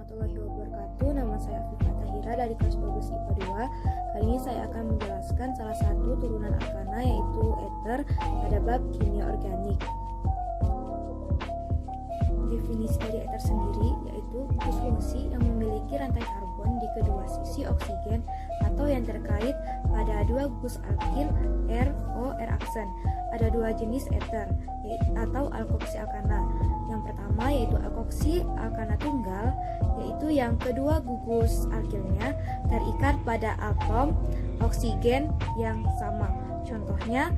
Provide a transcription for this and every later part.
warahmatullahi wabarakatuh. Nama saya Afifah Tahira dari kelas 12 IPA 2. Kali ini saya akan menjelaskan salah satu turunan alkana, yaitu ether, pada bab kimia organik. Definisi dari ether sendiri yaitu gugus fungsi yang memiliki rantai karbon di kedua sisi oksigen atau yang terkait pada dua gugus alkil R aksen. Ada dua jenis ether atau alkoksi alkana. Yang pertama yaitu alkoksi alkana tunggal, yaitu yang kedua gugus alkilnya terikat pada atom oksigen yang sama. Contohnya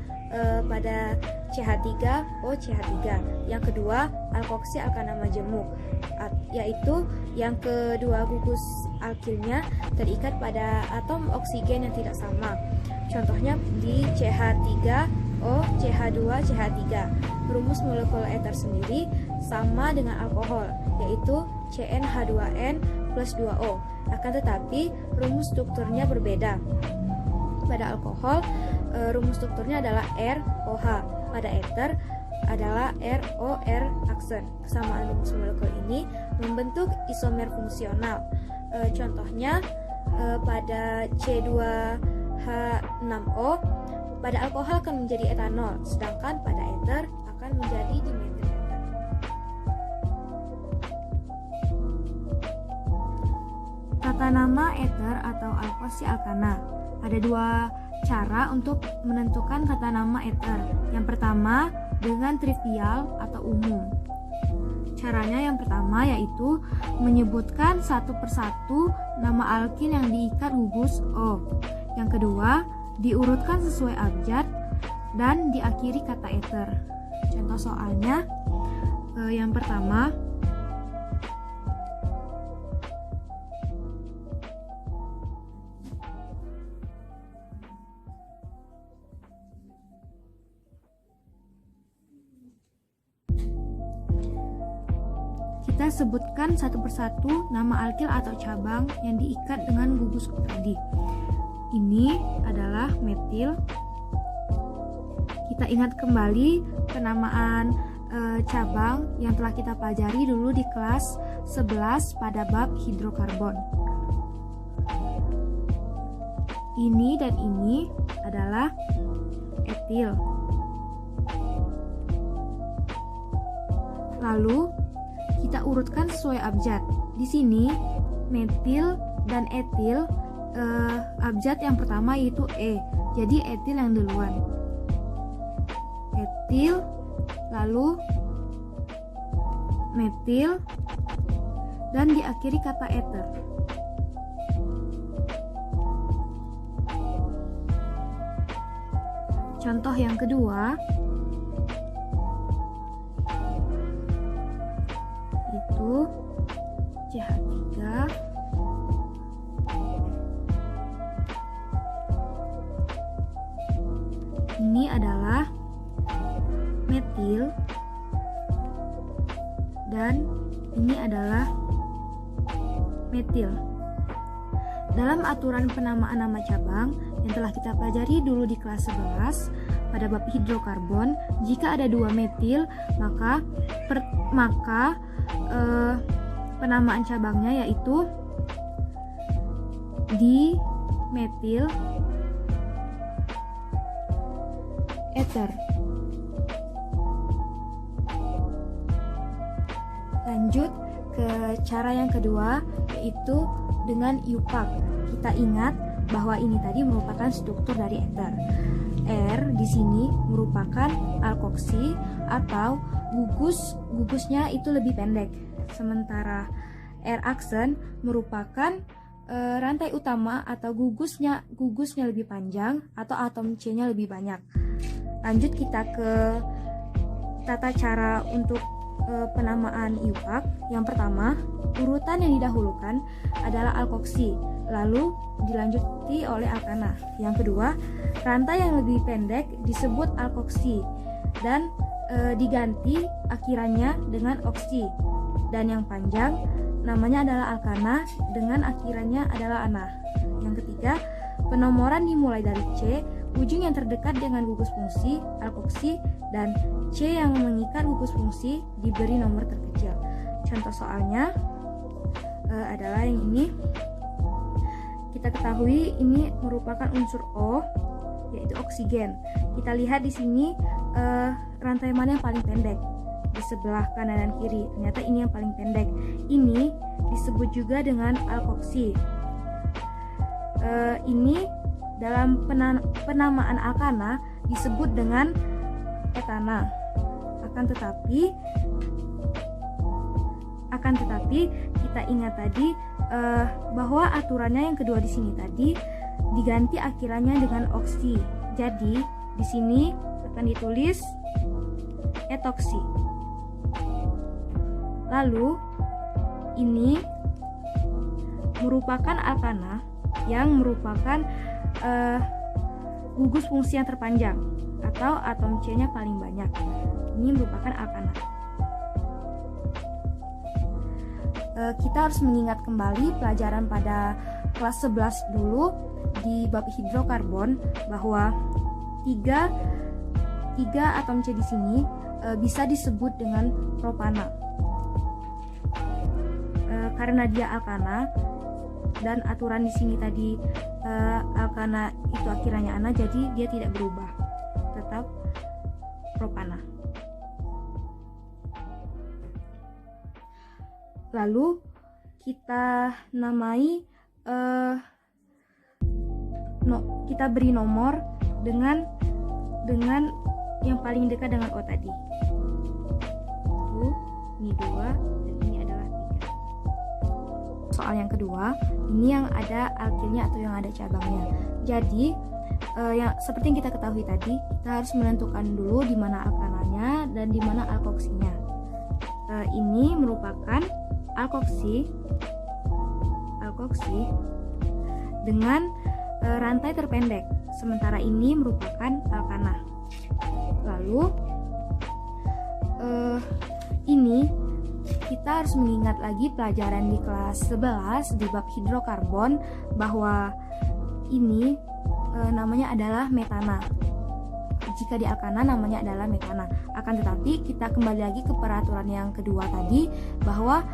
pada CH3O CH3. Yang kedua alkoksi alkana majemuk, yaitu yang kedua gugus alkilnya terikat pada atom oksigen yang tidak sama. Contohnya di CH3O CH2 CH3. Rumus molekul ether sendiri sama dengan alkohol, yaitu CnH2n plus 2O. Akan tetapi rumus strukturnya berbeda. Pada alkohol rumus strukturnya adalah ROH. Pada ether adalah ROR aksen. Kesamaan rumus molekul ini membentuk isomer fungsional. Contohnya pada C2H6O pada alkohol akan menjadi etanol, sedangkan pada ether akan menjadi dimetil ether. Tata nama ether atau alkoksi alkana. Ada dua cara untuk menentukan kata nama ether. Yang pertama dengan trivial atau umum. Caranya yang pertama yaitu menyebutkan satu persatu nama alkin yang diikat gugus O. Yang kedua diurutkan sesuai abjad dan diakhiri kata ether. Contoh soalnya yang pertama kita sebutkan satu persatu nama alkil atau cabang yang diikat dengan gugus tadi. Ini adalah metil. Kita ingat kembali penamaan cabang yang telah kita pelajari dulu di kelas 11 pada bab hidrokarbon. Ini dan ini adalah etil. Lalu kita urutkan sesuai abjad. Di sini metil dan etil abjad yang pertama yaitu E. Jadi etil yang duluan. Etil, lalu metil, dan diakhiri kata ether. Contoh yang kedua itu CH3 ini adalah metil dan ini adalah metil. Dalam aturan penamaan nama cabang yang telah kita pelajari dulu di kelas 11 pada bab hidrokarbon, jika ada dua metil maka penamaan cabangnya yaitu dimetil ether. Lanjut ke cara yang kedua, yaitu dengan IUPAC. Kita ingat bahwa ini tadi merupakan struktur dari ether. R di sini merupakan alkoksi atau gugusnya itu lebih pendek. Sementara R aksen merupakan rantai utama atau gugusnya lebih panjang atau atom C-nya lebih banyak. Lanjut kita ke tata cara untuk penamaan IUPAC. Yang pertama, urutan yang didahulukan adalah alkoksi, lalu dilanjuti oleh alkana. Yang kedua, rantai yang lebih pendek disebut alkoksi dan diganti akhirannya dengan oksi, dan yang panjang namanya adalah alkana dengan akhirannya adalah ana. Yang ketiga, penomoran dimulai dari C, ujung yang terdekat dengan gugus fungsi alkoksi, dan C yang mengikat gugus fungsi diberi nomor terkecil. Contoh soalnya adalah yang ini. Kita ketahui ini merupakan unsur O, yaitu oksigen. Kita lihat di sini rantai mana yang paling pendek di sebelah kanan dan kiri. Ternyata ini yang paling pendek. Ini disebut juga dengan alkoksi. Ini dalam penamaan alkana disebut dengan etana. Akan tetapi kita ingat tadi bahwa aturannya yang kedua di sini tadi diganti akhirannya dengan oksi. Jadi di sini akan ditulis etoksi. Lalu ini merupakan alkana yang merupakan gugus fungsi yang terpanjang atau atom C-nya paling banyak. Ini merupakan alkana. Kita harus mengingat kembali pelajaran pada kelas 11 dulu di bab hidrokarbon bahwa tiga atom C di sini bisa disebut dengan propana. Karena dia alkana dan aturan di sini tadi alkana itu akhirannya ana, jadi dia tidak berubah, tetap propana. Lalu kita namai kita beri nomor dengan yang paling dekat dengan O tadi. Ini 2 dan ini adalah 3. Soal yang kedua, ini yang ada alkilnya atau yang ada cabangnya. Jadi yang seperti yang kita ketahui tadi, kita harus menentukan dulu di mana alkananya dan di mana alkoksinya. Ini merupakan alkoksi dengan rantai terpendek, sementara ini merupakan alkana. Lalu ini kita harus mengingat lagi pelajaran di kelas 11 di bab hidrokarbon bahwa ini namanya adalah metana. Jika di alkana namanya adalah metana. Akan tetapi kita kembali lagi ke peraturan yang kedua tadi bahwa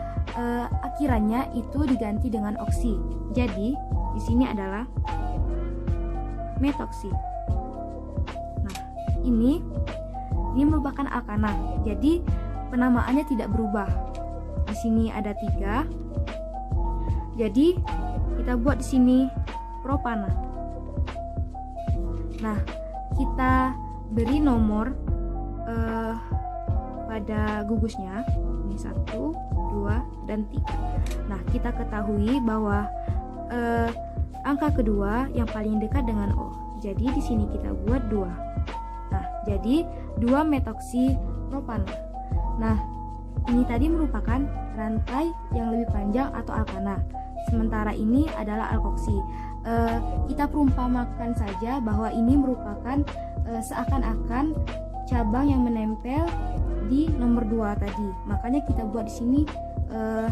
akhirannya itu diganti dengan oksi. Jadi di sini adalah metoksi. Nah, ini merupakan alkana. Jadi penamaannya tidak berubah. Di sini ada 3. Jadi kita buat di sini propana. Nah, kita beri nomor pada gugusnya. Ini 1, 2, dan 3. Nah, kita ketahui bahwa angka kedua yang paling dekat dengan O. Jadi di sini kita buat 2. Nah, jadi 2 metoksi propana. Nah, ini tadi merupakan rantai yang lebih panjang atau alkana. Sementara ini adalah alkoksi. Kita perumpamakan saja bahwa ini merupakan seakan-akan cabang yang menempel di nomor 2 tadi. Makanya kita buat di sini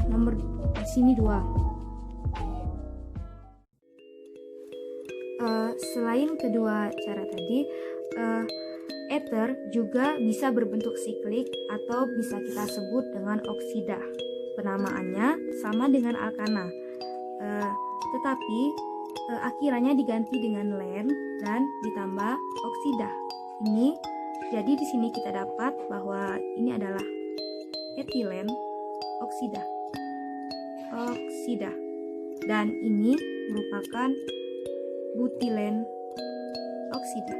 nomor di sini 2. Selain kedua cara tadi, ether juga bisa berbentuk siklik atau bisa kita sebut dengan oksida. Penamaannya sama dengan alkana, tetapi akhirannya diganti dengan len dan ditambah oksida. Ini jadi di sini kita dapat bahwa ini adalah etilen oksida, dan ini merupakan butilen oksida.